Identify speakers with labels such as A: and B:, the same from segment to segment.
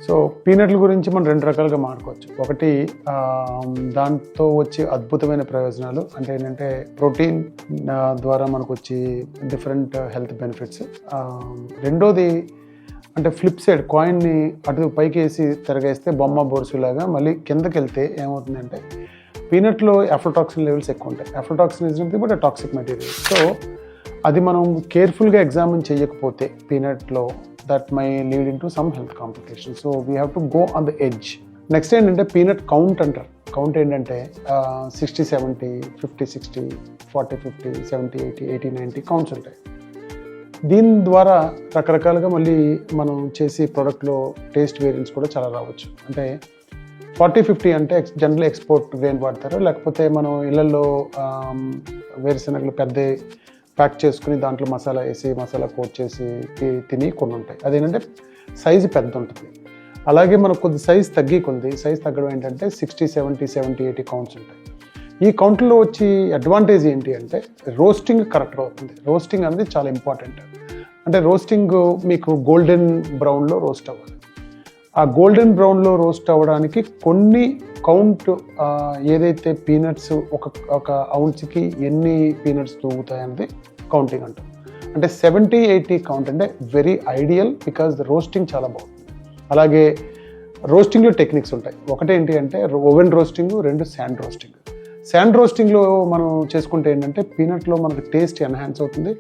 A: So పీనట్ల గురించి మనం రెండు రకాలుగా మాట్లాడుకోవచ్చు. ఒకటి దాంతో వచ్చే అద్భుతమైన ప్రయోజనాలు అంటే ఏంటంటే ప్రోటీన్ ద్వారా మనకు వచ్చి డిఫరెంట్ హెల్త్ బెనిఫిట్స్. రెండోది అంటే ఫ్లిప్ సైడ్ కాయిన్ని అటు పైకి వేసి తిరగేస్తే బొమ్మ బొరుసులాగా మళ్ళీ కిందకి వెళ్తే ఏమవుతుందంటే పీనట్లో అఫ్లోటాక్సిన్ లెవెల్స్ ఎక్కువ ఉంటాయి. Aflatoxin is nothing but a toxic material. So అది మనం కేర్ఫుల్గా ఎగ్జామిన్ చేయకపోతే పీనట్లో that may lead into some health complication. So we have to go on the edge. Next ఏంటంటే పీనట్ కౌంట్ అంటారు. కౌంట్ ఏంటంటే 60-70, 50-60, 40-50, 70-80, 80-90 కౌంట్స్ ఉంటాయి. దీని ద్వారా రకరకాలుగా మళ్ళీ మనం చేసే ప్రోడక్ట్లో టేస్ట్ వేరియంట్స్ కూడా చాలా రావచ్చు. అంటే 40-50 అంటే జనరల్ ఎక్స్పోర్ట్ గ్రెయిన్ వాడతారు, లేకపోతే మనం ఇళ్లలో వేరుశనగలు పెద్ద ప్యాక్ చేసుకుని దాంట్లో మసాలా వేసి మసాలా కోట్ చేసి తిని కొన్ని ఉంటాయి. అదేంటంటే సైజు పెద్ద ఉంటుంది. అలాగే మనకు కొద్ది సైజ్ తగ్గి సైజ్ తగ్గడం ఏంటంటే 60-70, 70-80 కౌంట్స్ ఉంటాయి. ఈ కౌంట్లో వచ్చి అడ్వాంటేజ్ ఏంటి అంటే రోస్టింగ్ కరెక్ట్గా అవుతుంది. రోస్టింగ్ అనేది చాలా ఇంపార్టెంట్. అంటే రోస్టింగ్ మీకు గోల్డెన్ బ్రౌన్లో రోస్ట్ అవ్వాలి. ఆ గోల్డెన్ బ్రౌన్లో రోస్ట్ అవ్వడానికి కొన్ని కౌంట్ ఏదైతే పీనట్స్ ఒక ఔన్స్కి ఎన్ని పీనట్స్ తూగుతాయి అనేది కౌంటింగ్ అంటాం. అంటే 70-80 కౌంట్ అంటే very ideal because the roasting చాలా బాగుంది. అలాగే రోస్టింగ్లో టెక్నిక్స్ ఉంటాయి. ఒకటేంటి అంటే ఓవెన్ రోస్టింగ్, రెండు శాండ్ రోస్టింగ్. శాండ్ రోస్టింగ్లో మనం చేసుకుంటే ఏంటంటే పీనట్లో మనకు టేస్ట్ ఎన్హాన్స్ అవుతుంది.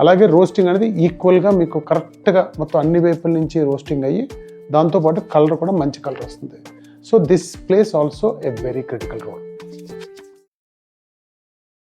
A: అలాగే రోస్టింగ్ అనేది ఈక్వల్గా మీకు కరెక్ట్గా మొత్తం అన్ని వైపుల నుంచి రోస్టింగ్ అయ్యి దాంతోపాటు కలర్ కూడా మంచి కలర్ వస్తుంది. So this plays also a very critical role.